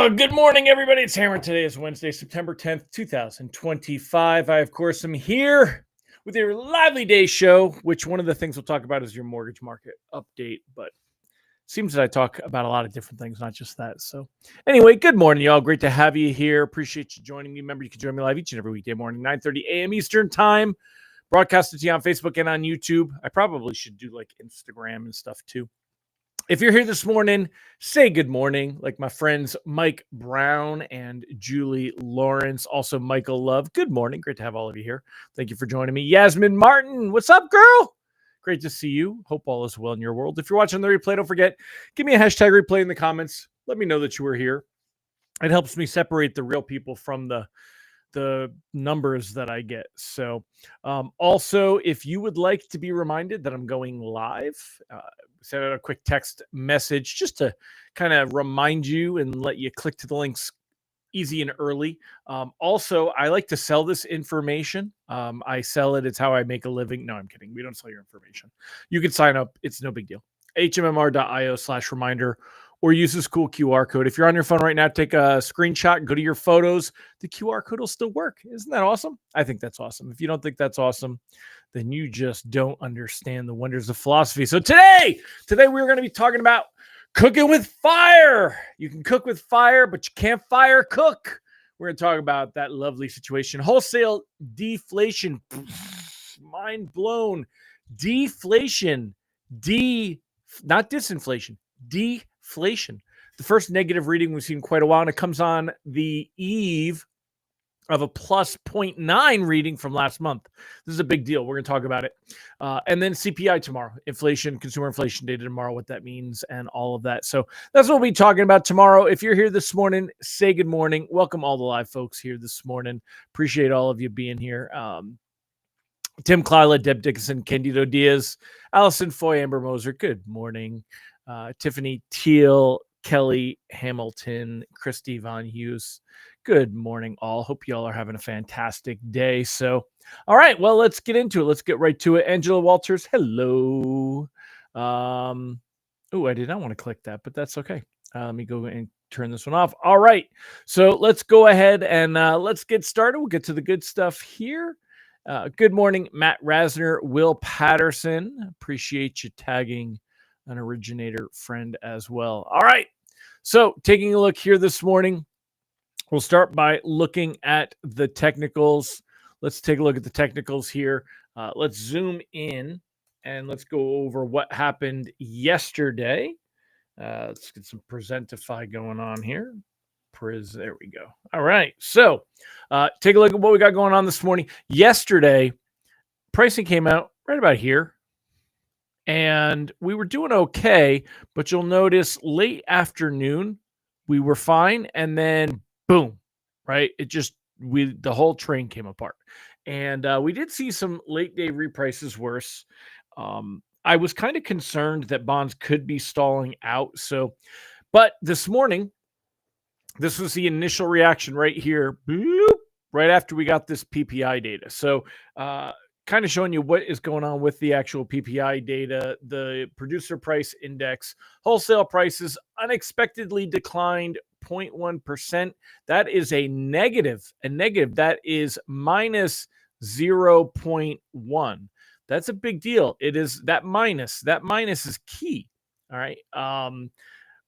Oh, good morning, everybody. It's Hammer. Today is Wednesday, September 10th, 2025. I, of course, am here with your Lively Day show, which one of the things we'll talk about is your mortgage market update. But it seems that I talk about a lot of different things, not just that. So anyway, good morning, y'all. Great to have you here. Appreciate you joining me. Remember, you can join me live each and every weekday morning, 9:30 a.m. Eastern time. Broadcasted to you on Facebook and on YouTube. I probably should do like Instagram and stuff too. If you're here this morning, say good morning, like my friends Mike Brown and Julie Lawrence, also Michael Love. Good morning. Great to have all of you here. Thank you for joining me. Yasmin Martin, what's up, girl? Great to see you. Hope all is well in your world. If you're watching the replay, don't forget, give me a hashtag replay in the comments. Let me know that you were here. It helps me separate the real people from the numbers that I get. So also, if you would like to be reminded that I'm going live, send out a quick text message just to kind of remind you and let you click to the links easy and early. Also, I like to sell this information. I sell it. It's how I make a living. No, I'm kidding. We don't sell your information. You can sign up. It's no big deal. hmmr.io/reminder. Or use this cool QR code. If you're on your phone right now, take a screenshot, go to your photos. The QR code will still work. Isn't that awesome? I think that's awesome. If you don't think that's awesome, then you just don't understand the wonders of philosophy. So today we're going to be talking about cooking with fire. You can cook with fire, but you can't fire cook. We're going to talk about that lovely situation. Wholesale deflation. Mind blown. Deflation. Not disinflation. Deflation. The first negative reading we've seen in quite a while, and it comes on the eve of a plus 0.9 reading from last month. This is a big deal. We're going to talk about it. And then CPI tomorrow, inflation, consumer inflation data tomorrow, what that means, and all of that. So that's what we'll be talking about tomorrow. If you're here this morning, say good morning. Welcome all the live folks here this morning. Appreciate all of you being here. Tim Klyla, Deb Dickinson, Candido Diaz, Allison Foy, Amber Moser, good morning. Tiffany Teal, Kelly Hamilton, Christy Von Hughes. Good morning, all. Hope y'all are having a fantastic day. So, all right, well, let's get into it. Let's get right to it. Angela Walters, hello. I did not want to click that, but that's okay. Let me go and turn this one off. All right, so let's go ahead and let's get started. We'll get to the good stuff here. Good morning, Matt Rasner, Will Patterson. Appreciate you tagging an originator friend as well. All right. So taking a look here this morning, we'll start by looking at the technicals. Let's take a look at the technicals here. Let's zoom in and let's go over what happened yesterday. Let's get some Presentify going on here. There we go. All right. So take a look at what we got going on this morning. Yesterday, pricing came out right about here. And we were doing okay, but you'll notice late afternoon, we were fine. And then boom, right? The whole train came apart. And we did see some late day reprices worse. I was kind of concerned that bonds could be stalling out. But this morning, this was the initial reaction right here, bloop, right after we got this PPI data. So, kind of showing you what is going on with the actual PPI data. The producer price index, wholesale prices unexpectedly declined 0.1%. That is a negative. That is minus 0.1. That's a big deal. It is that minus is key. All right.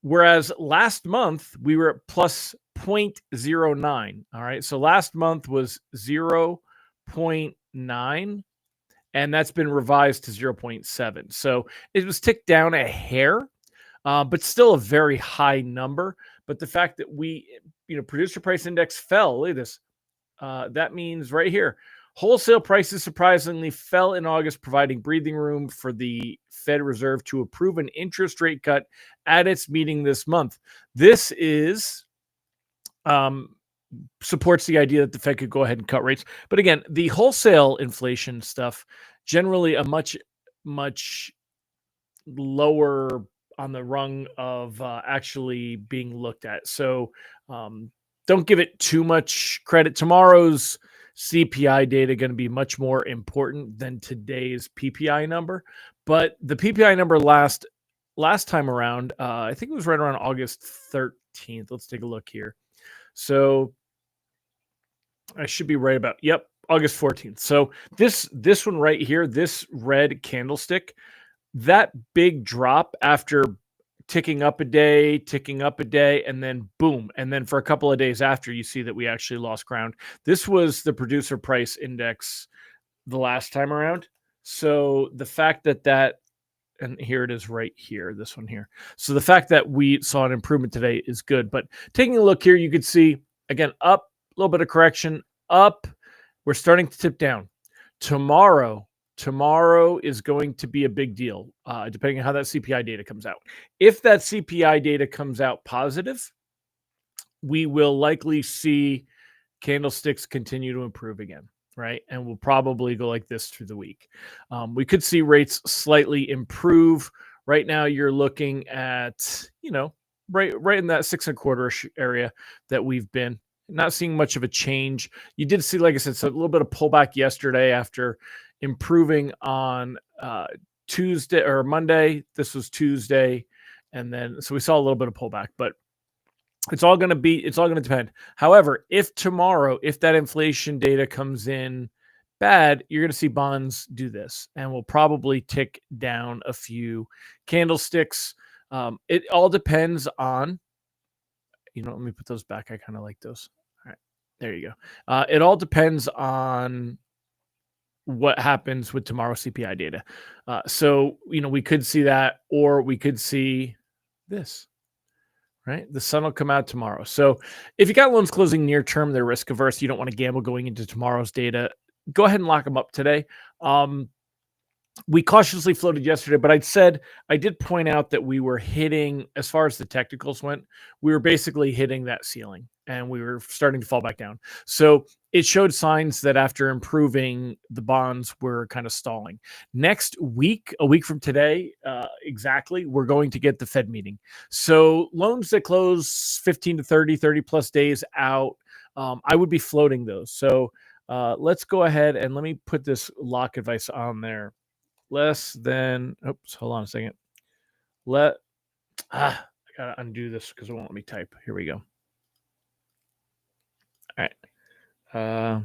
Whereas last month we were at plus 0.09. All right. So last month was 0.9, and that's been revised to 0.7. So it was ticked down a hair, but still a very high number. But the fact that producer price index fell, look at this. That means right here, Wholesale prices surprisingly fell in August, providing breathing room for the Fed Reserve to approve an interest rate cut at its meeting this month. This is supports the idea that the Fed could go ahead and cut rates. But again, the wholesale inflation stuff generally a much lower on the rung of actually being looked at. So don't give it too much credit. Tomorrow's CPI data going to be much more important than today's PPI number. But the PPI number last time around, I think it was right around August 13th. Let's take a look here. So I should be right about, yep, August 14th. So this one right here, this red candlestick, that big drop after ticking up a day, and then boom. And then for a couple of days after, you see that we actually lost ground. This was the producer price index the last time around. So the fact that, and here it is right here, this one here. So the fact that we saw an improvement today is good. But taking a look here, you could see, again, up, a little bit of correction, up. We're starting to tip down. Tomorrow is going to be a big deal, depending on how that CPI data comes out. If that CPI data comes out positive, we will likely see candlesticks continue to improve again, right? And we'll probably go like this through the week. We could see rates slightly improve. Right now, you're looking at, right in that 6.25 area that we've been. Not seeing much of a change. You did see, like I said, so a little bit of pullback yesterday after improving on Tuesday or Monday. This was Tuesday. And then, so we saw a little bit of pullback, but it's all going to depend. However, if tomorrow, if that inflation data comes in bad, you're going to see bonds do this, and we'll probably tick down a few candlesticks. It all depends on, let me put those back. I kind of like those. All right, there you go. It all depends on what happens with tomorrow's CPI data. So, we could see that, or we could see this, right? The sun will come out tomorrow. So if you got loans closing near term, they're risk averse, you don't want to gamble going into tomorrow's data, go ahead and lock them up today. We cautiously floated yesterday, but I did point out that we were hitting, as far as the technicals went, we were basically hitting that ceiling and we were starting to fall back down. So it showed signs that after improving, the bonds were kind of stalling. Next week, a week from today, exactly, we're going to get the Fed meeting. So loans that close 15 to 30 plus days out, I would be floating those. So let's go ahead and let me put this lock advice on there. Less than, hold on a second. I gotta undo this because it won't let me type. Here we go. All right.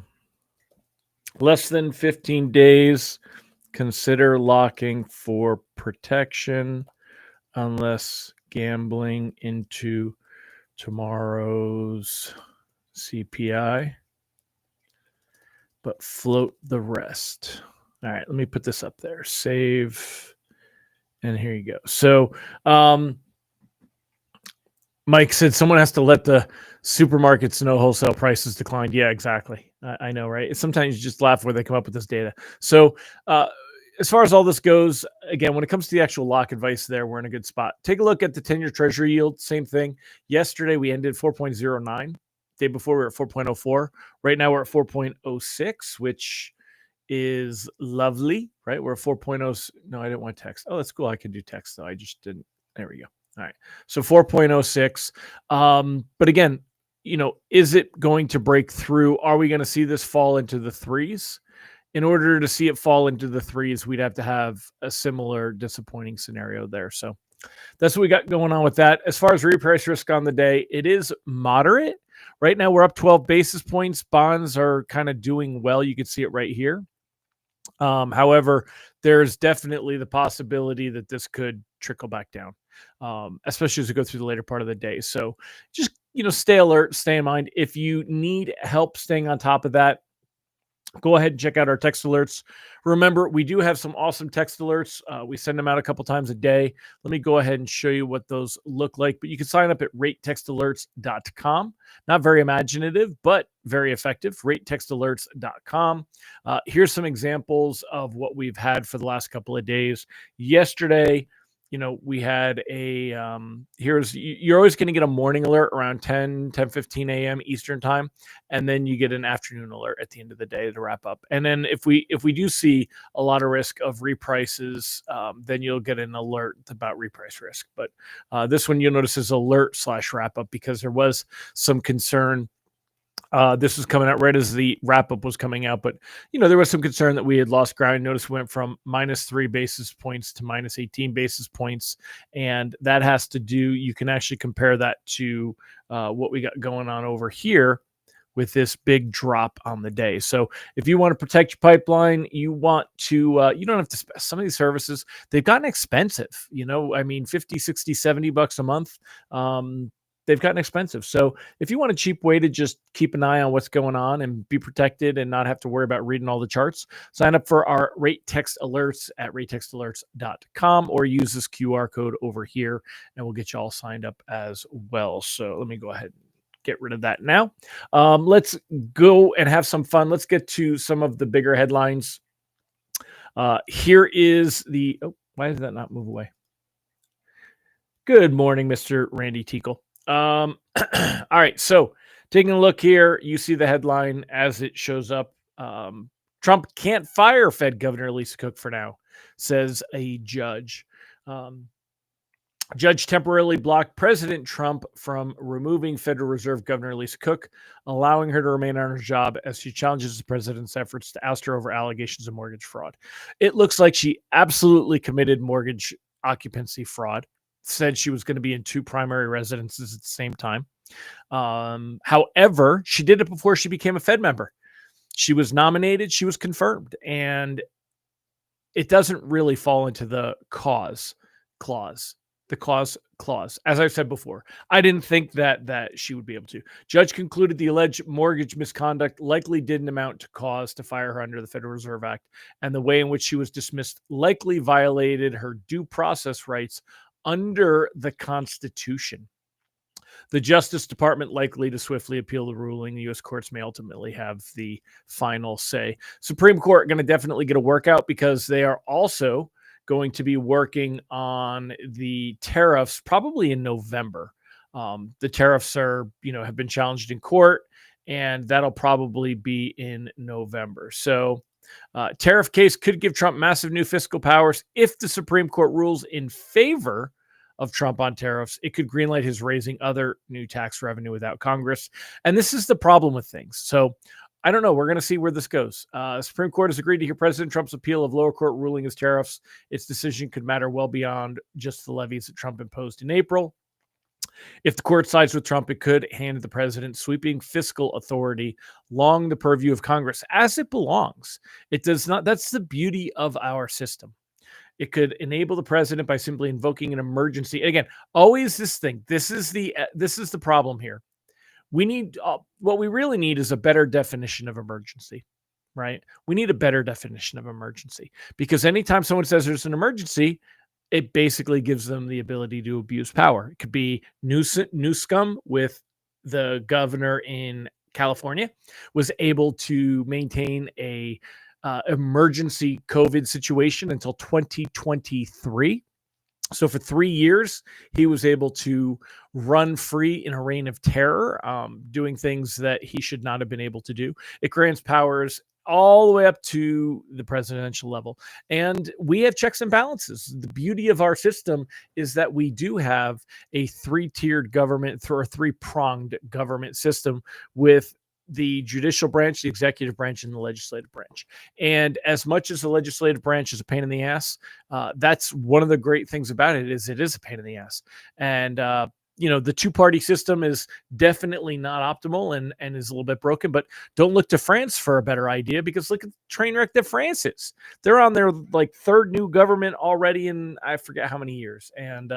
Less than 15 days, consider locking for protection unless gambling into tomorrow's CPI, but float the rest. All right, let me put this up there. Save. And here you go. So Mike said someone has to let the supermarkets know wholesale prices declined. Yeah, exactly. I know, right? Sometimes you just laugh where they come up with this data. So as far as all this goes, again, when it comes to the actual lock advice there, we're in a good spot. Take a look at the 10-year treasury yield. Same thing. Yesterday, we ended 4.09. Day before, we were at 4.04. Right now, we're at 4.06, which is lovely, right? We're at 4.0. No, I didn't want text. Oh, that's cool. I can do text, though. I just didn't. There we go. All right. So 4.06. But again, is it going to break through? Are we going to see this fall into the threes? In order to see it fall into the threes, we'd have to have a similar disappointing scenario there. So that's what we got going on with that. As far as reprice risk on the day, it is moderate. Right now, we're up 12 basis points. Bonds are kind of doing well. You can see it right here. However, there's definitely the possibility that this could trickle back down, especially as we go through the later part of the day. So just, stay alert, stay in mind. If you need help staying on top of that, Go ahead and check out our text alerts. Remember, we do have some awesome text alerts. We send them out a couple times a day. Let me go ahead and show you what those look like. But you can sign up at ratetextalerts.com. Not very imaginative, but very effective. Ratetextalerts.com. Here's some examples of what we've had for the last couple of days. Yesterday, we had you're always going to get a morning alert around 10:15 a.m. Eastern time. And then you get an afternoon alert at the end of the day to wrap up. And then if we do see a lot of risk of reprices, then you'll get an alert about reprice risk. But this one you'll notice is alert/wrap up because there was some concern. This was coming out right as the wrap up was coming out, but there was some concern that we had lost ground. Notice we went from -3 basis points to -18 basis points, and that has to do. You can actually compare that to what we got going on over here with this big drop on the day. So if you want to protect your pipeline, you want to, you don't have to, some of these services, they've gotten expensive, 50, 60, $70 a month. They've gotten expensive. So if you want a cheap way to just keep an eye on what's going on and be protected and not have to worry about reading all the charts, sign up for our rate text alerts at ratetextalerts.com or use this QR code over here and we'll get you all signed up as well. So let me go ahead and get rid of that now. Let's go and have some fun. Let's get to some of the bigger headlines. Here is why did that not move away? Good morning, Mr. Randy Teakle. All right, so taking a look here, you see the headline as it shows up. Trump can't fire Fed Governor Lisa Cook for now, says a judge. Judge temporarily blocked President Trump from removing Federal Reserve Governor Lisa Cook, allowing her to remain on her job as she challenges the president's efforts to oust her over allegations of mortgage fraud. It looks like she absolutely committed mortgage occupancy fraud. Said she was going to be in 2 primary residences at the same time. However, she did it before she became a Fed member. She was nominated, she was confirmed, and it doesn't really fall into the cause clause. The cause clause. As I've said before, I didn't think that she would be able to. Judge concluded the alleged mortgage misconduct likely didn't amount to cause to fire her under the Federal Reserve Act, and the way in which she was dismissed likely violated her due process rights under the Constitution. The Justice Department likely to swiftly appeal the ruling. The U.S. courts may ultimately have the final say. Supreme Court going to definitely get a workout because they are also going to be working on the tariffs probably in November. The tariffs are, have been challenged in court, and that'll probably be in November. So tariff case could give Trump massive new fiscal powers. If the Supreme Court rules in favor of Trump on tariffs, it could greenlight his raising other new tax revenue without Congress. And this is the problem with things. So I don't know. We're going to see where this goes. Supreme Court has agreed to hear President Trump's appeal of lower court ruling as tariffs. Its decision could matter well beyond just the levies that Trump imposed in April. If the court sides with Trump, it could hand the president sweeping fiscal authority along the purview of Congress as it belongs. It does not. That's the beauty of our system. It could enable the president by simply invoking an emergency. Again, always this thing. This is the problem here. We need what we really need is a better definition of emergency, right? We need a better definition of emergency because anytime someone says there's an emergency, it basically gives them the ability to abuse power. It could be Newsom with the governor in California was able to maintain a emergency COVID situation until 2023. So for 3 years, he was able to run free in a reign of terror, doing things that he should not have been able to do. It grants powers all the way up to the presidential level. And we have checks and balances. The beauty of our system is that we do have a 3-tiered government or a 3-pronged government system with the judicial branch, the executive branch, and the legislative branch. And as much as the legislative branch is a pain in the ass, that's one of the great things about it is a pain in the ass. And, the 2-party system is definitely not optimal and is a little bit broken, but don't look to France for a better idea because look at the train wreck that France is. They're on their 3rd new government already in, I forget how many years. And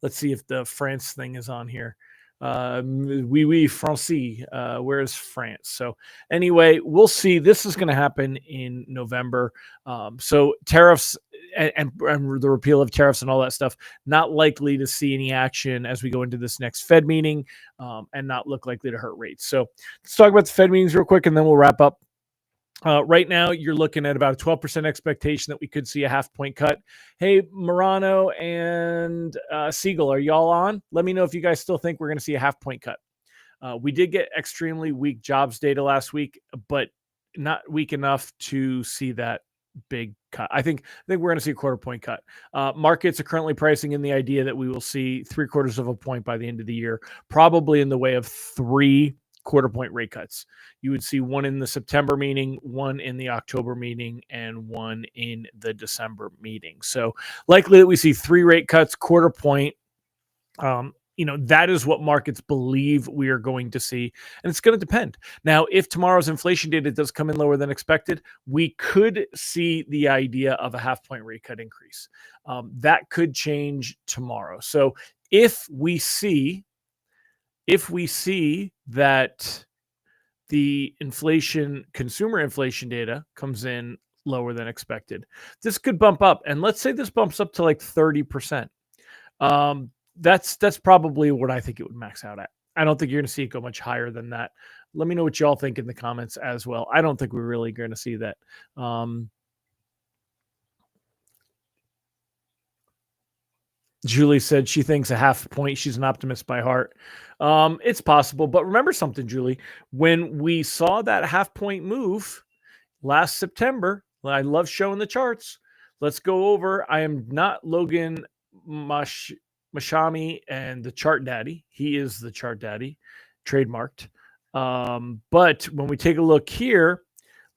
let's see if the France thing is on here. Oui, Francis. Where's France? So anyway, we'll see. This is going to happen in November. So tariffs and the repeal of tariffs and all that stuff, not likely to see any action as we go into this next Fed meeting, and not look likely to hurt rates. So let's talk about the Fed meetings real quick, and then we'll wrap up. Right now, you're looking at about a 12% expectation that we could see a half-point cut. Hey, Morano and Siegel, are y'all on? Let me know if you guys still think we're going to see a half-point cut. We did get extremely weak jobs data last week, but not weak enough to see that big cut. I think we're going to see a quarter-point cut. Markets are currently pricing in the idea that we will see 0.75 of a point by the end of the year, probably in the way of 3 quarter-point rate cuts. You would see one in the September meeting, one in the October meeting, and one in the December meeting. So likely that we see 3 rate cuts, quarter point. That is what markets believe we are going to see. And it's going to depend. Now, if tomorrow's inflation data does come in lower than expected, we could see the idea of a half-point rate cut increase. That could change tomorrow. So if we see that the consumer inflation data comes in lower than expected, this could bump up. And let's say this bumps up to like 30%. That's probably what I think it would max out at. I don't think you're going to see it go much higher than that. Let me know what y'all think in the comments as well. I don't think we're really going to see that. Julie said she thinks a half point. She's an optimist by heart. It's possible, but remember something, Julie. When we saw that half point move last September, I love showing the charts. Let's go over. I am not Logan Mashami and the chart daddy. He is the chart daddy, trademarked. But when we take a look here,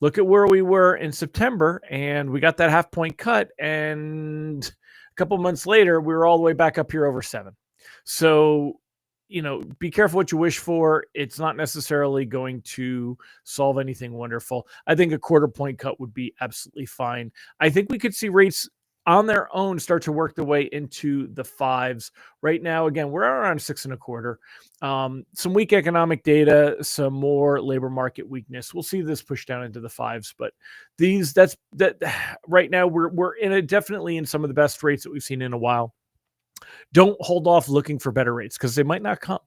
look at where we were in September, and we got that half point cut, and a couple months later, we were all the way back up here over 7. So, be careful what you wish for. It's not necessarily going to solve anything wonderful. I think a quarter point cut would be absolutely fine. I think we could see rates on their own start to work their way into the 5s. Right now, again, we're around 6.25. Some weak economic data, some more labor market weakness. We'll see this push down into the 5s, but right now we're definitely in some of the best rates that we've seen in a while. Don't hold off looking for better rates because they might not come.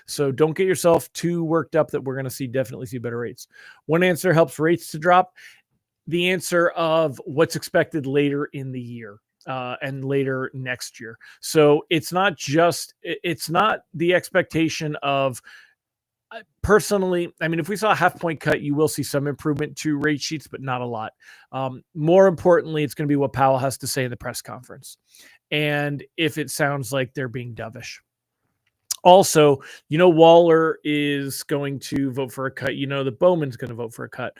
So don't get yourself too worked up that we're going to definitely see better rates. One answer helps rates to drop. The answer of what's expected later in the year and later next year. So it's not the expectation of, personally, I mean, if we saw a half point cut, you will see some improvement to rate sheets, but not a lot. More importantly, it's going to be what Powell has to say in the press conference. And if it sounds like they're being dovish. Also, Waller is going to vote for a cut. That Bowman's going to vote for a cut.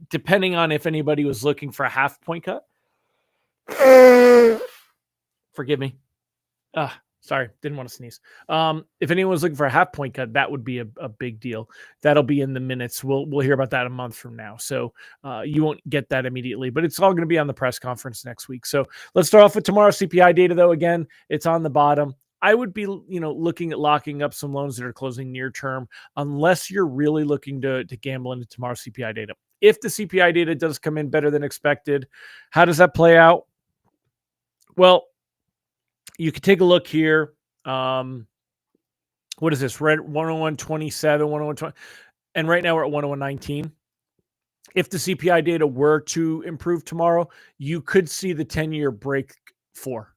Depending on if anybody was looking for a half point cut. Forgive me. Sorry, didn't want to sneeze. If anyone's looking for a half point cut, that would be a big deal. That'll be in the minutes. We'll hear about that a month from now. So you won't get that immediately, but it's all going to be on the press conference next week. So let's start off with tomorrow's CPI data, though. Again, it's on the bottom. I would be, looking at locking up some loans that are closing near term, unless you're really looking to gamble into tomorrow's CPI data. If the CPI data does come in better than expected, how does that play out? Well, you could take a look here. What is this? Red 101.27, 101.20, and right now we're at 101.19. If the CPI data were to improve tomorrow, you could see the 10-year break 4.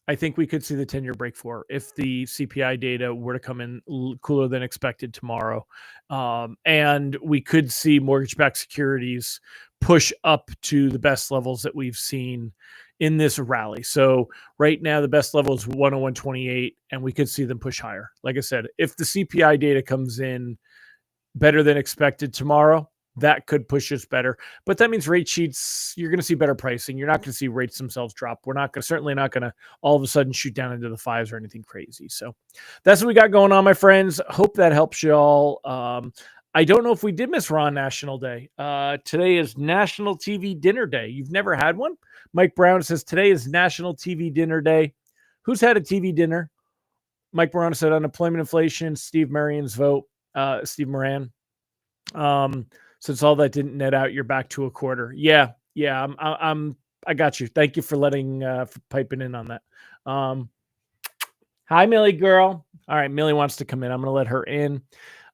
I think we could see the 10-year break 4 if the CPI data were to come in cooler than expected tomorrow. And we could see mortgage-backed securities push up to the best levels that we've seen in this rally. So right now, the best level is 101.28, and we could see them push higher. Like I said, if the CPI data comes in better than expected tomorrow, that could push us better. But that means rate sheets, you're going to see better pricing. You're not going to see rates themselves drop. We're certainly not going to all of a sudden shoot down into the 5s or anything crazy. So that's what we got going on, my friends. Hope that helps you all. I don't know if we did miss Raw National Day. Today is National TV Dinner Day. You've never had one? Mike Brown says today is National TV Dinner Day. Who's had a TV dinner? Mike Morano said unemployment, inflation, Steve Marion's vote, Steve Moran. Since all that didn't net out, you're back to a quarter. Yeah. I got you. Thank you for for piping in on that. Hi, Millie girl. All right. Millie wants to come in. I'm going to let her in.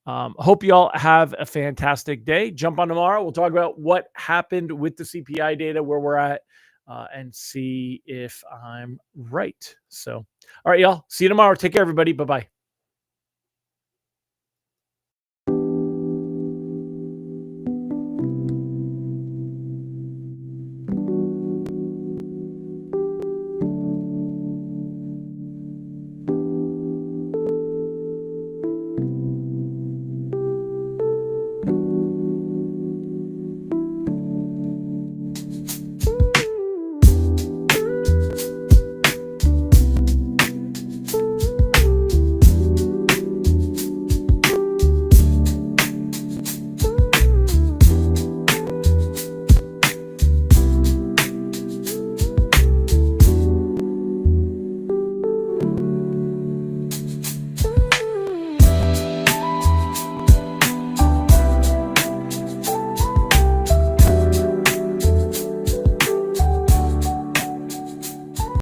Hope you all have a fantastic day. Jump on tomorrow. We'll talk about what happened with the CPI data, where we're at, and see if I'm right. So, all right, y'all. See you tomorrow. Take care, everybody. Bye-bye.